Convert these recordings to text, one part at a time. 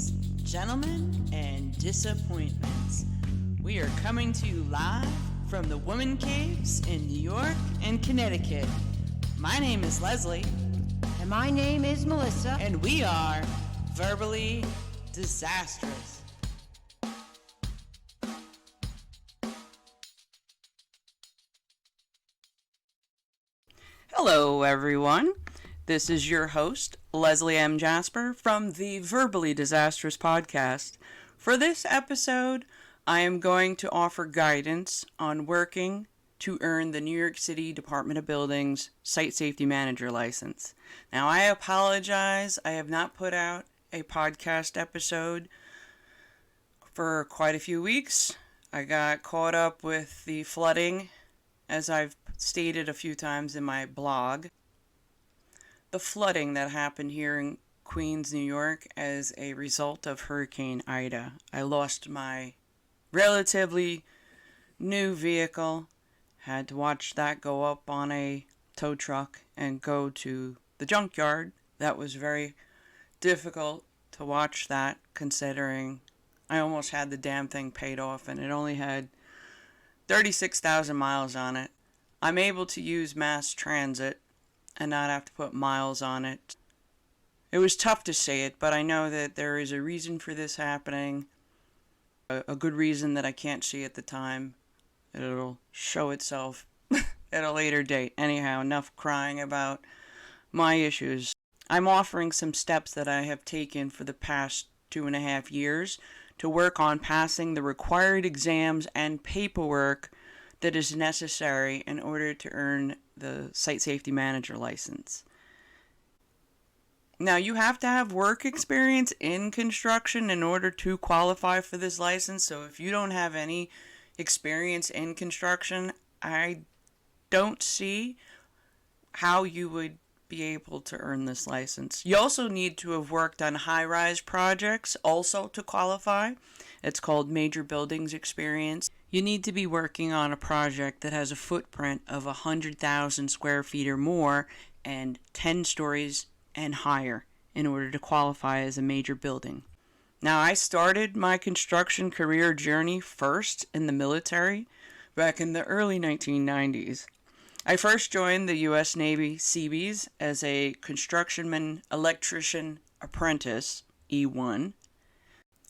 ladies, gentlemen, and disappointments. We are coming to you live from the Woman Caves in New York and Connecticut. My name is Leslie. And my name is Melissa. And we are Verbally Disastrous. Hello, everyone. This is your host, Leslie M. Jasper, from the Verbally Disastrous podcast. For this episode, I am going to offer guidance on working to earn the New York City Department of Buildings Site Safety Manager license. Now, I apologize. I have not put out a podcast episode for quite a few weeks. I got caught up with the flooding, as I've stated a few times in my blog. The flooding that happened here in Queens, New York, as a result of Hurricane Ida. I lost my relatively new vehicle, had to watch that go up on a tow truck and go to the junkyard. That was very difficult to watch that, considering I almost had the damn thing paid off and it only had 36,000 miles on it. I'm able to use mass transit and not have to put miles on it. It was tough to say it, but I know that there is a reason for this happening. A good reason that I can't see at the time. It'll show itself at a later date. Anyhow, enough crying about my issues. I'm offering some steps that I have taken for the past 2.5 years to work on passing the required exams and paperwork that is necessary in order to earn the Site Safety Manager license. Now, you have to have work experience in construction in order to qualify for this license. So if you don't have any experience in construction, I don't see how you would be able to earn this license. You also need to have worked on high-rise projects also to qualify. It's called major buildings experience. You need to be working on a project that has a footprint of 100,000 square feet or more and 10 stories and higher in order to qualify as a major building. Now, I started my construction career journey first in the military back in the early 1990s. I first joined the U.S. Navy Seabees as a constructionman electrician apprentice, E1.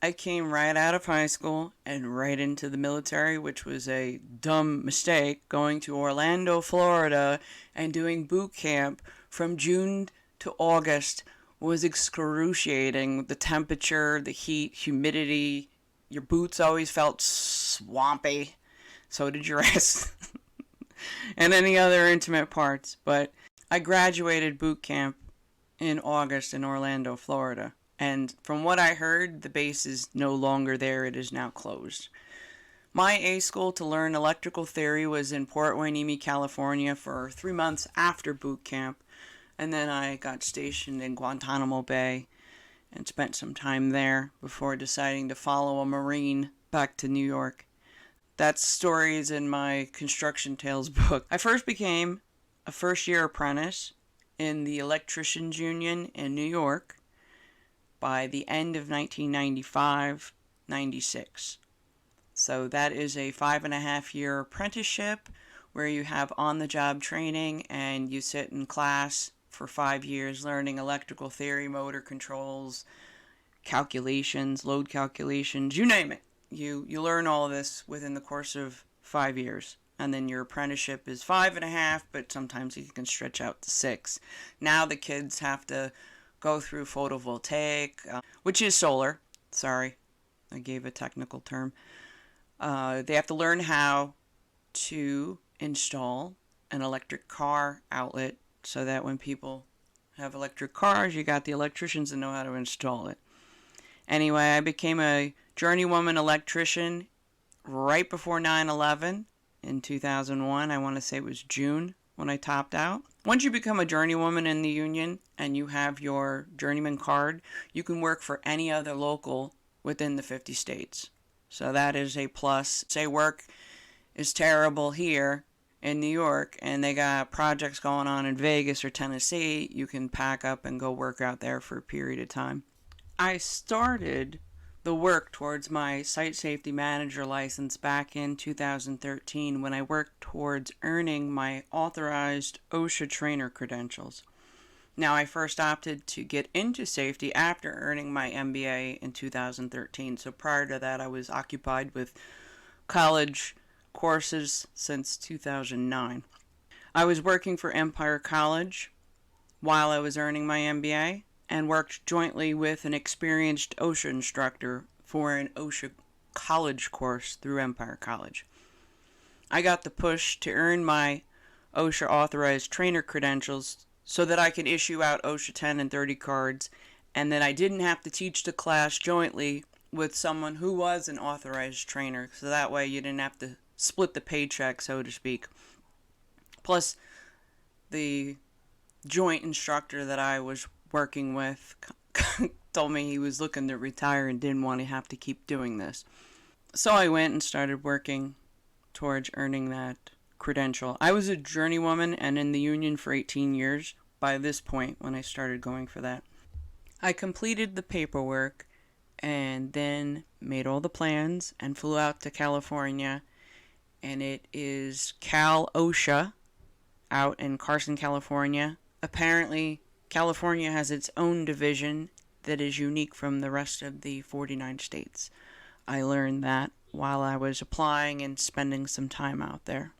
I came right out of high school and right into the military, which was a dumb mistake, going to Orlando, Florida, and doing boot camp from June to August was excruciating. The temperature, the heat, humidity, your boots always felt swampy. So did your ass. And any other intimate parts. But I graduated boot camp in August in Orlando, Florida. And from what I heard, the base is no longer there. It is now closed. My A school to learn electrical theory was in Port Hueneme, California for 3 months after boot camp. And then I got stationed in Guantanamo Bay and spent some time there before deciding to follow a Marine back to New York. That story is in my Construction Tales book. I first became a first-year apprentice in the Electricians Union in New York by the end of 1995-96. So that is a 5.5-year apprenticeship where you have on-the-job training and you sit in class for 5 years learning electrical theory, motor controls, calculations, load calculations, you name it. You learn all of this within the course of 5 years. And then your apprenticeship is 5.5, but sometimes you can stretch out to 6. Now the kids have to go through photovoltaic, which is solar. Sorry, I gave a technical term. They have to learn how to install an electric car outlet so that when people have electric cars, you got the electricians that know how to install it. Anyway, I became a journeywoman electrician right before 9/11 in 2001. I want to say it was June when I topped out. Once you become a journeywoman in the union and you have your journeyman card, you can work for any other local within the 50 states. So that is a plus. Say work is terrible here in New York and they got projects going on in Vegas or Tennessee, you can pack up and go work out there for a period of time. I started the work towards my site safety manager license back in 2013 when I worked towards earning my authorized OSHA trainer credentials. Now, I first opted to get into safety after earning my MBA in 2013. So prior to that, I was occupied with college courses since 2009. I was working for Empire College while I was earning my MBA and worked jointly with an experienced OSHA instructor for an OSHA college course through Empire College. I got the push to earn my OSHA authorized trainer credentials so that I could issue out OSHA 10 and 30 cards, and then I didn't have to teach the class jointly with someone who was an authorized trainer, so that way you didn't have to split the paycheck, so to speak. Plus, the joint instructor that I was working with told me he was looking to retire and didn't want to have to keep doing this. So I went and started working towards earning that credential. I was a journeywoman and in the union for 18 years by this point when I started going for that. I completed the paperwork and then made all the plans and flew out to California, and it is Cal OSHA out in Carson, California. Apparently, California has its own division that is unique from the rest of the 49 states. I learned that while I was applying and spending some time out there.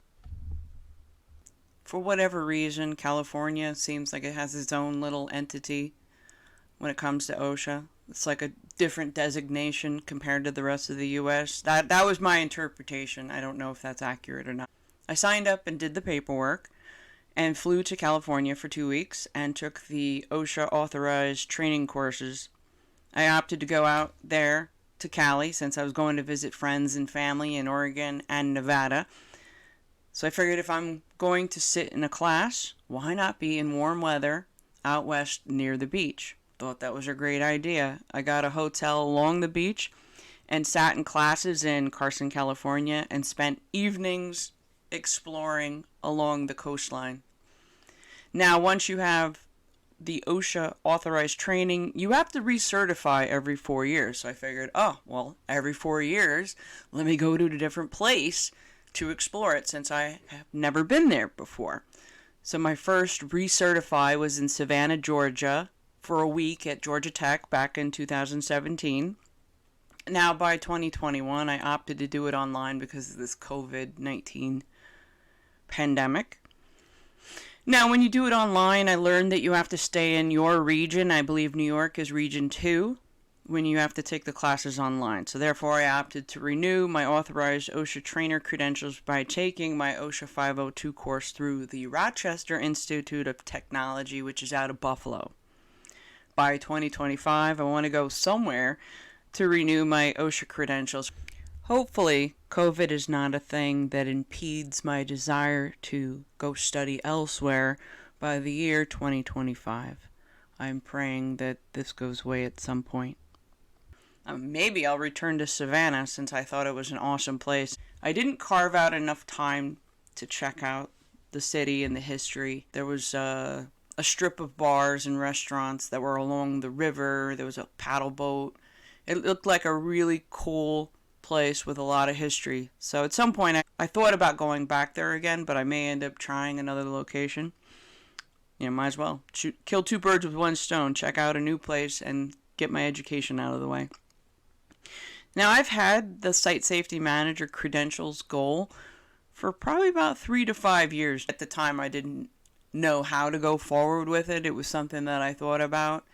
For whatever reason, California seems like it has its own little entity when it comes to OSHA. It's like a different designation compared to the rest of the U.S. That was my interpretation. I don't know if that's accurate or not. I signed up and did the paperwork and flew to California for 2 weeks and took the OSHA authorized training courses. I opted to go out there to Cali since I was going to visit friends and family in Oregon and Nevada. So I figured if I'm going to sit in a class, why not be in warm weather out west near the beach? Thought that was a great idea. I got a hotel along the beach and sat in classes in Carson, California, and spent evenings exploring along the coastline. Now, once you have the OSHA authorized training, you have to recertify every 4 years. So I figured, every 4 years, let me go to a different place to explore it since I have never been there before. So my first recertify was in Savannah, Georgia, for a week at Georgia Tech back in 2017. Now by 2021, I opted to do it online because of this COVID-19 pandemic. Now, when you do it online, I learned that you have to stay in your region. I believe New York is region 2 when you have to take the classes online. So therefore, I opted to renew my authorized OSHA trainer credentials by taking my OSHA 502 course through the Rochester Institute of Technology, which is out of Buffalo. By 2025, I want to go somewhere to renew my OSHA credentials. Hopefully, COVID is not a thing that impedes my desire to go study elsewhere by the year 2025. I'm praying that this goes away at some point. Maybe I'll return to Savannah since I thought it was an awesome place. I didn't carve out enough time to check out the city and the history. There was a strip of bars and restaurants that were along the river. There was a paddle boat. It looked like a really cool place with a lot of history. So at some point I thought about going back there again, but I may end up trying another location. Might as well kill 2 birds with 1 stone. Check out a new place and get my education out of the way. Now, I've had the Site Safety Manager credentials goal for probably about 3 to 5 years. At the time, I didn't know how to go forward with it. It was something that I thought about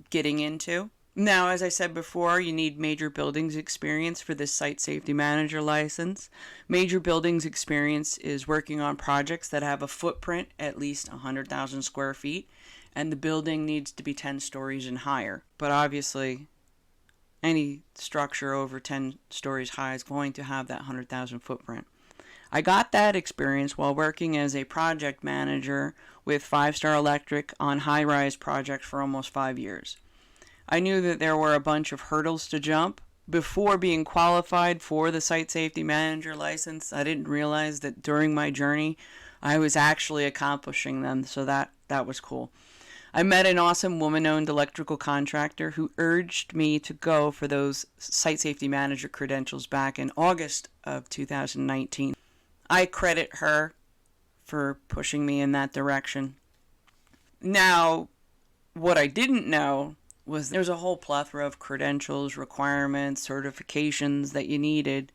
getting into. Now, as I said before, you need major buildings experience for this Site Safety Manager license. Major buildings experience is working on projects that have a footprint at least 100,000 square feet, and the building needs to be 10 stories and higher. But obviously, any structure over 10 stories high is going to have that 100,000 footprint. I got that experience while working as a project manager with 5 Star Electric on high-rise projects for almost 5 years. I knew that there were a bunch of hurdles to jump before being qualified for the Site Safety Manager license. I didn't realize that during my journey I was actually accomplishing them, so that was cool. I met an awesome woman-owned electrical contractor who urged me to go for those site safety manager credentials back in August of 2019. I credit her for pushing me in that direction. Now, what I didn't know was there's a whole plethora of credentials, requirements, certifications that you needed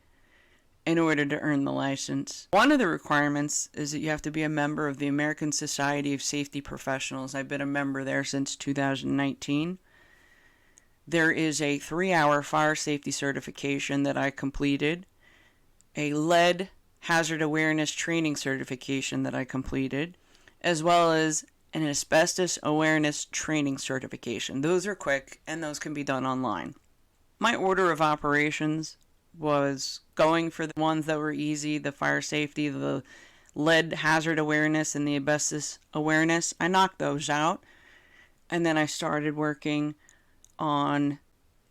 in order to earn the license. One of the requirements is that you have to be a member of the American Society of Safety Professionals. I've been a member there since 2019. There is a 3-hour fire safety certification that I completed, a lead hazard awareness training certification that I completed, as well as an asbestos awareness training certification. Those are quick and those can be done online. My order of operations was going for the ones that were easy, the fire safety, the lead hazard awareness, and the asbestos awareness. I knocked those out, and then I started working on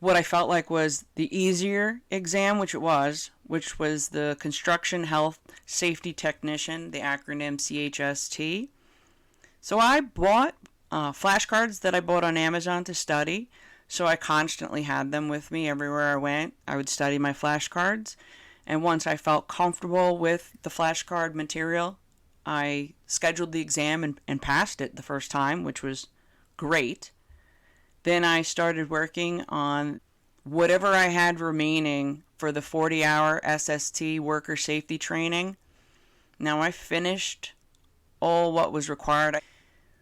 what I felt like was the easier exam, which was the Construction Health Safety Technician, the acronym CHST. So I bought flashcards that I bought on Amazon to study. So I constantly had them with me everywhere I went. I would study my flashcards. And once I felt comfortable with the flashcard material, I scheduled the exam and passed it the first time, which was great. Then I started working on whatever I had remaining for the 40-hour SST worker safety training. Now I finished all what was required.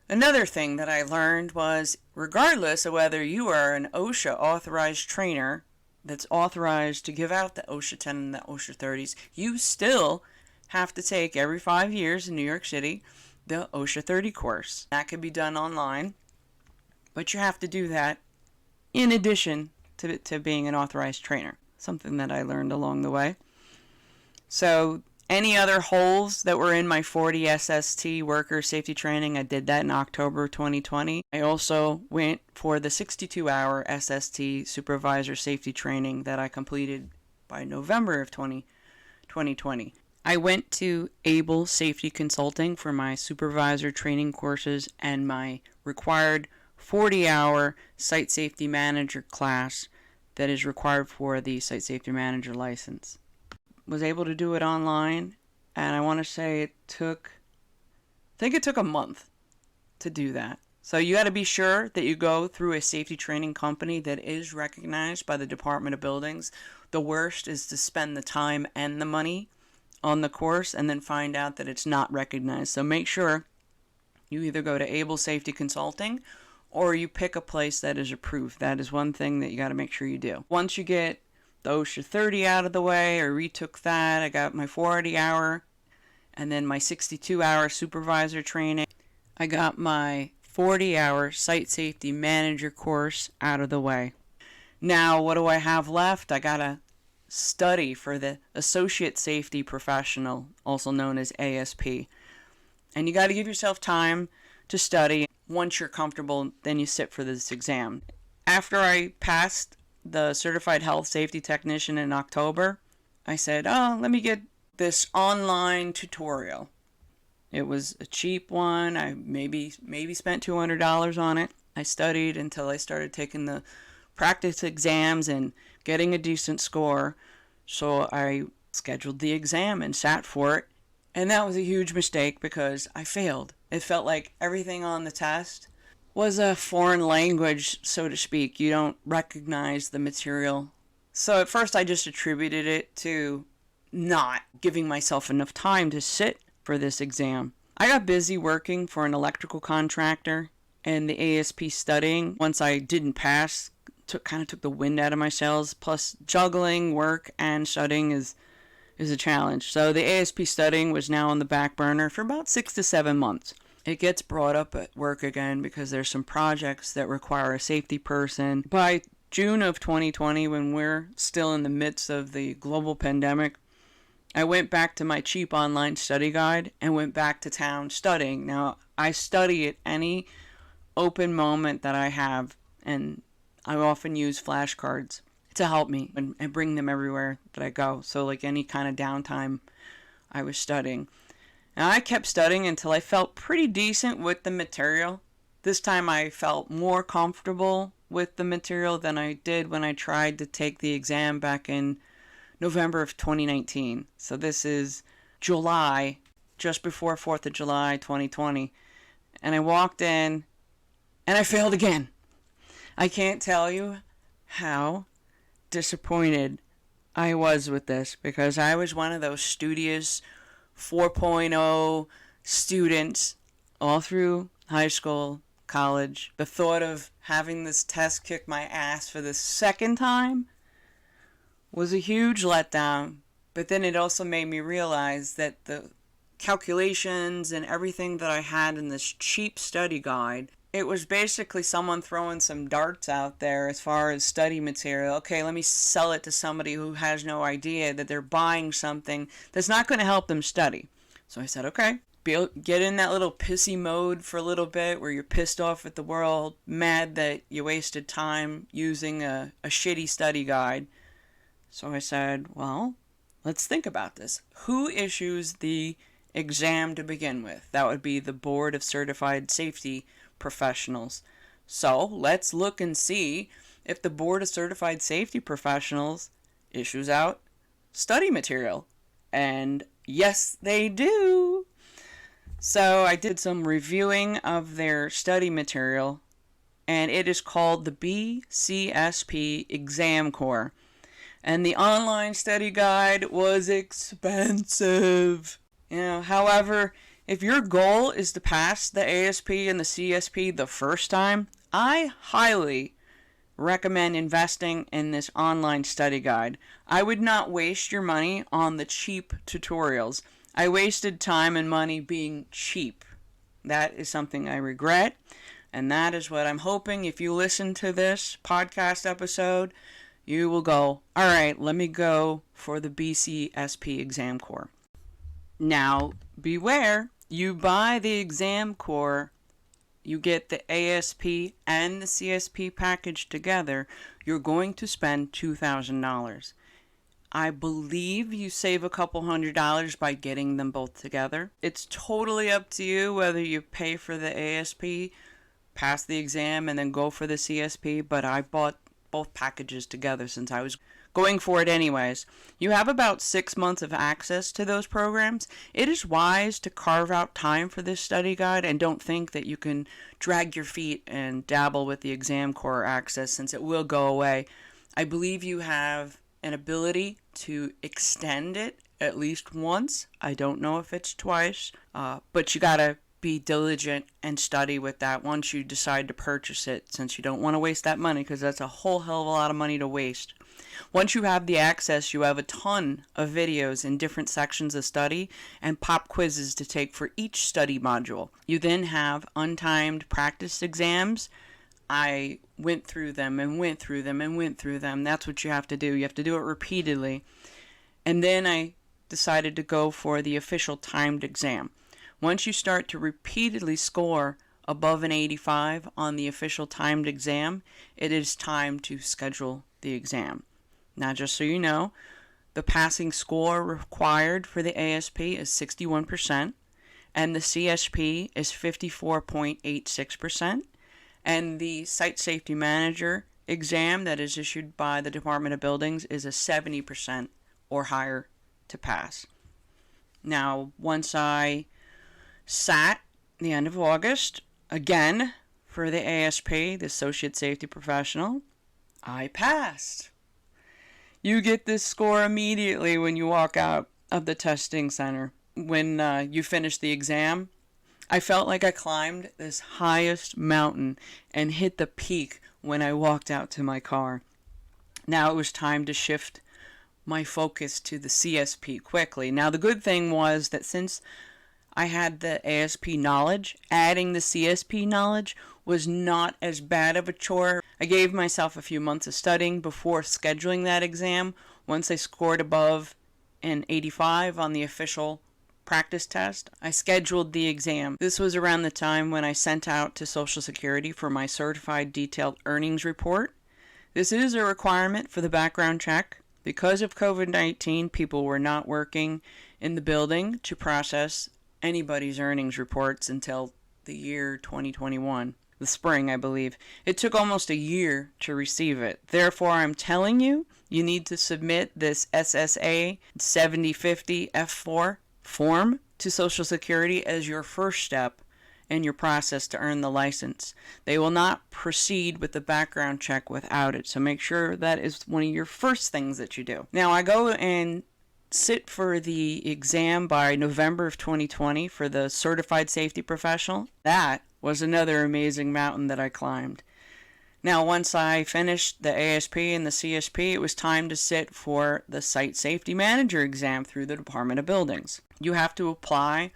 Another thing that I learned was, regardless of whether you are an OSHA authorized trainer that's authorized to give out the OSHA 10 and the OSHA 30s, you still have to take every 5 years in New York City the OSHA 30 course. That can be done online, but you have to do that in addition to being an authorized trainer, something that I learned along the way. So any other holes that were in my 40 SST worker safety training, I did that in October 2020. I also went for the 62-hour SST supervisor safety training that I completed by November of 2020. I went to Able Safety Consulting for my supervisor training courses and my required 40-hour site safety manager class that is required for the site safety manager license. Was able to do it online, and I want to say it took a month to do that. So you got to be sure that you go through a safety training company that is recognized by the Department of Buildings. The worst is to spend the time and the money on the course and then find out that it's not recognized. So make sure you either go to Able Safety Consulting or you pick a place that is approved. That is one thing that you got to make sure you do. Once you get the OSHA 30 out of the way, I retook that. I got my 40-hour and then my 62-hour supervisor training. I got my 40-hour site safety manager course out of the way. Now, what do I have left? I got to study for the Associate Safety Professional, also known as ASP. And you got to give yourself time to study. Once you're comfortable, then you sit for this exam. After I passed the Certified Health Safety Technician in October, I said, let me get this online tutorial. It was a cheap one. I maybe spent $200 on it. I studied until I started taking the practice exams and getting a decent score. So I scheduled the exam and sat for it. And that was a huge mistake because I failed. It felt like everything on the test was a foreign language, so to speak. You don't recognize the material. So at first I just attributed it to not giving myself enough time to sit for this exam. I got busy working for an electrical contractor and the ASP studying. Once I didn't pass, kind of took the wind out of my sails. Plus juggling work and studying is a challenge. So the ASP studying was now on the back burner for about 6 to 7 months. It gets brought up at work again because there's some projects that require a safety person. By June of 2020, when we're still in the midst of the global pandemic, I went back to my cheap online study guide and went back to town studying. Now, I study at any open moment that I have, and I often use flashcards to help me and bring them everywhere that I go. So like any kind of downtime, I was studying. And I kept studying until I felt pretty decent with the material. This time I felt more comfortable with the material than I did when I tried to take the exam back in November of 2019. So this is July, just before 4th of July 2020. And I walked in and I failed again. I can't tell you how disappointed I was with this, because I was one of those studious 4.0 students all through high school, college. The thought of having this test kick my ass for the second time was a huge letdown. But then it also made me realize that the calculations and everything that I had in this cheap study guide, it was basically someone throwing some darts out there as far as study material. Okay, let me sell it to somebody who has no idea that they're buying something that's not going to help them study. So I said, okay, get in that little pissy mode for a little bit where you're pissed off at the world, mad that you wasted time using a shitty study guide. So I said, well, let's think about this. Who issues the exam to begin with? That would be the Board of Certified Safety Professionals. So let's look and see if the Board of Certified Safety Professionals issues out study material. And yes, they do. So I did some reviewing of their study material, and it is called the Bcsp Exam Core. And the online study guide was expensive. However, if your goal is to pass the ASP and the CSP the first time, I highly recommend investing in this online study guide. I would not waste your money on the cheap tutorials. I wasted time and money being cheap. That is something I regret, and that is what I'm hoping if you listen to this podcast episode, you will go, all right, let me go for the BCSP exam core. Now, beware, you buy the exam core, you get the ASP and the CSP package together, you're going to spend $2,000. I believe you save a couple $100 by getting them both together. It's totally up to you whether you pay for the ASP, pass the exam, and then go for the CSP, but I bought both packages together since I was going for it anyways. You have about 6 months of access to those programs. It is wise to carve out time for this study guide and don't think that you can drag your feet and dabble with the exam core access since it will go away. I believe you have an ability to extend it at least once. I don't know if it's twice, but you gotta be diligent and study with that once you decide to purchase it, since you don't want to waste that money, because that's a whole hell of a lot of money to waste. Once you have the access, you have a ton of videos in different sections of study and pop quizzes to take for each study module. You then have untimed practice exams. I went through them and went through them and went through them. That's what you have to do. You have to do it repeatedly. And then I decided to go for the official timed exam. Once you start to repeatedly score above an 85 on the official timed exam, it is time to schedule the exam. Now, just so you know, the passing score required for the ASP is 61%, and the CSP is 54.86%, and the Site Safety Manager exam that is issued by the Department of Buildings is a 70% or higher to pass. Now, once I sat the end of August, again, for the ASP, the Associate Safety Professional, I passed. You get this score immediately when you walk out of the testing center. When you finish the exam, I felt like I climbed this highest mountain and hit the peak when I walked out to my car. Now it was time to shift my focus to the CSP quickly. Now the good thing was that since I had the ASP knowledge, adding the CSP knowledge was not as bad of a chore. I gave myself a few months of studying before scheduling that exam. Once I scored above an 85 on the official practice test, I scheduled the exam. This was around the time when I sent out to Social Security for my certified detailed earnings report. This is a requirement for the background check. Because of COVID-19, people were not working in the building to process anybody's earnings reports until the year 2021. the spring, I believe. It took almost a year to receive it. Therefore, I'm telling you, you need to submit this SSA 7050 F4 form to Social Security as your first step in your process to earn the license. They will not proceed with the background check without it, so make sure that is one of your first things that you do. Now, I go and sit for the exam by November of 2020 for the Certified Safety Professional. That was another amazing mountain that I climbed. Now, once I finished the ASP and the CSP, it was time to sit for the Site Safety Manager exam through the Department of Buildings. You have to apply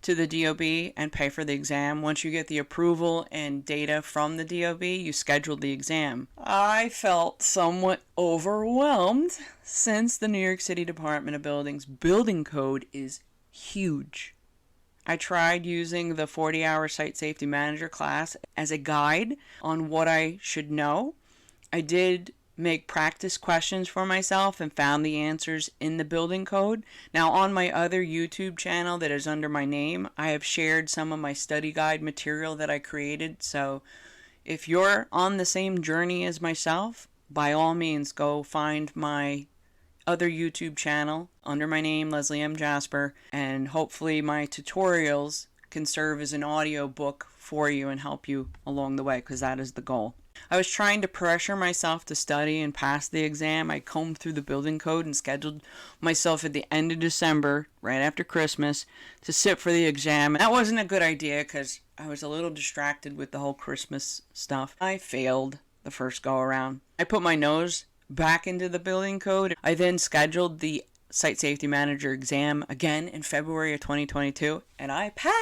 to the DOB and pay for the exam. Once you get the approval and data from the DOB, you schedule the exam. I felt somewhat overwhelmed since the New York City Department of Buildings building code is huge. I tried using the 40-hour Site Safety Manager class as a guide on what I should know. I did make practice questions for myself and found the answers in the building code. Now, on my other YouTube channel that is under my name, I have shared some of my study guide material that I created. So if you're on the same journey as myself, by all means, go find my other YouTube channel under my name, Leslie M. Jasper, and hopefully my tutorials can serve as an audio book for you and help you along the way, because that is the goal. I was trying to pressure myself to study and pass the exam. I combed through the building code and scheduled myself at the end of December, right after Christmas, to sit for the exam. That wasn't a good idea because I was a little distracted with the whole Christmas stuff. I failed the first go around. I put my nose back into the building code. I then scheduled the Site Safety Manager exam again in February of 2022, and I passed.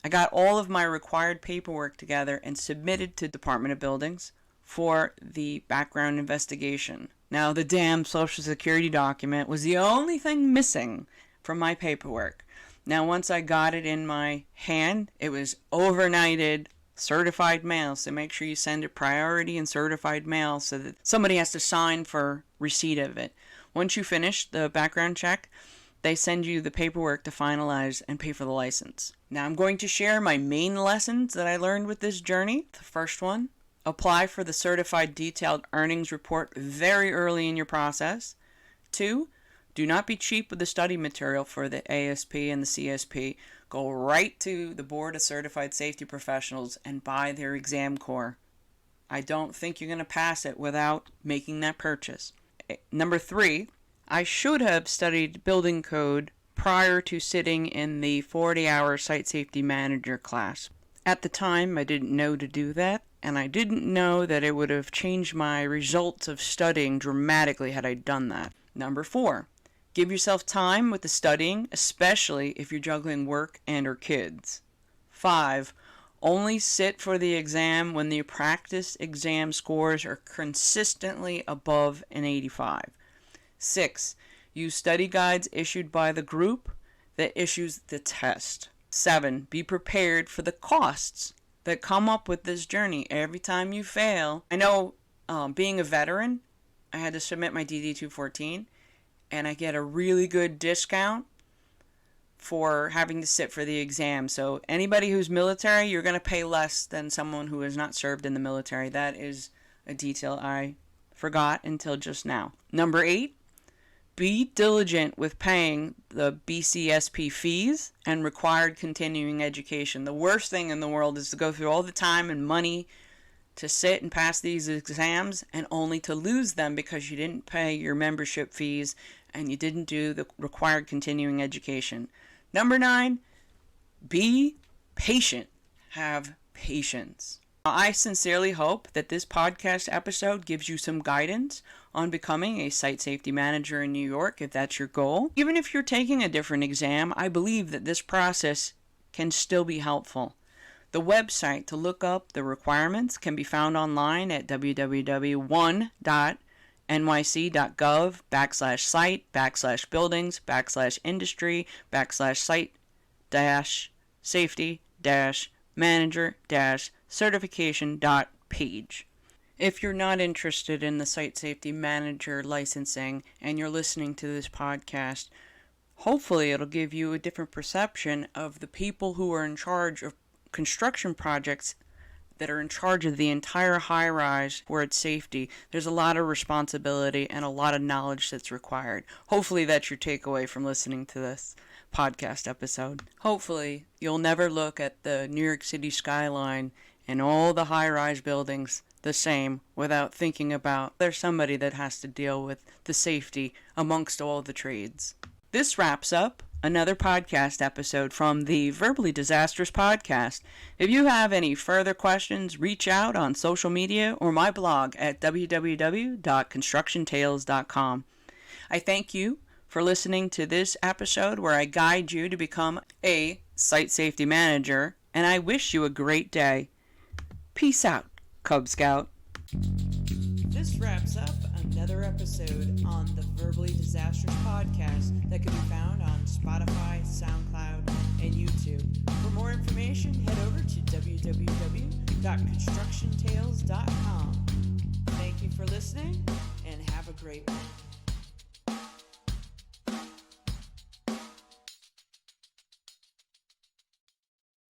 I got all of my required paperwork together and submitted to Department of Buildings for the background investigation. Now, the damn Social Security document was the only thing missing from my paperwork. Now, once I got it in my hand, it was overnighted certified mail, so make sure you send it priority and certified mail so that somebody has to sign for receipt of it. Once you finish the background check, they send you the paperwork to finalize and pay for the license. Now, I'm going to share my main lessons that I learned with this journey. The first one, apply for the Certified Detailed Earnings Report very early in your process. 2, do not be cheap with the study material for the ASP and the CSP. Go right to the Board of Certified Safety Professionals and buy their exam core. I don't think you're going to pass it without making that purchase. Number 3, I should have studied building code prior to sitting in the 40-hour Site Safety Manager class. At the time, I didn't know to do that, and I didn't know that it would have changed my results of studying dramatically had I done that. Number 4, give yourself time with the studying, especially if you're juggling work and or kids. 5, only sit for the exam when the practice exam scores are consistently above an 85. 6, use study guides issued by the group that issues the test. 7, be prepared for the costs that come up with this journey every time you fail. I know, being a veteran, I had to submit my DD-214, and I get a really good discount for having to sit for the exam. So anybody who's military, you're going to pay less than someone who has not served in the military. That is a detail I forgot until just now. Number 8, be diligent with paying the Bcsp fees and required continuing education. The worst thing in the world is to go through all the time and money to sit and pass these exams and only to lose them because you didn't pay your membership fees and you didn't do the required continuing education. Number 9, be patient. Have patience. I sincerely hope that this podcast episode gives you some guidance on becoming a site safety manager in New York, if that's your goal. Even if you're taking a different exam, I believe that this process can still be helpful. The website to look up the requirements can be found online at www.nyc.gov/site/buildings/site-safety-manager-certification.page. If you're not interested in the Site Safety Manager licensing and you're listening to this podcast, hopefully it'll give you a different perception of the people who are in charge of construction projects that are in charge of the entire high rise for its safety, there's a lot of responsibility and a lot of knowledge that's required. Hopefully that's your takeaway from listening to this podcast episode. Hopefully you'll never look at the New York City skyline and all the high rise buildings the same without thinking about there's somebody that has to deal with the safety amongst all the trades. This wraps up another podcast episode from the Verbally Disastrous podcast. If you have any further questions, reach out on social media or my blog at www.constructiontales.com. I thank you for listening to this episode where I guide you to become a site safety manager, and I wish you a great day. Peace out, Cub Scout. This wraps up another episode on the Verbally Disastrous podcast that can be found on Spotify, SoundCloud, and YouTube. For more information, head over to www.constructiontales.com. Thank you for listening, and have a great one.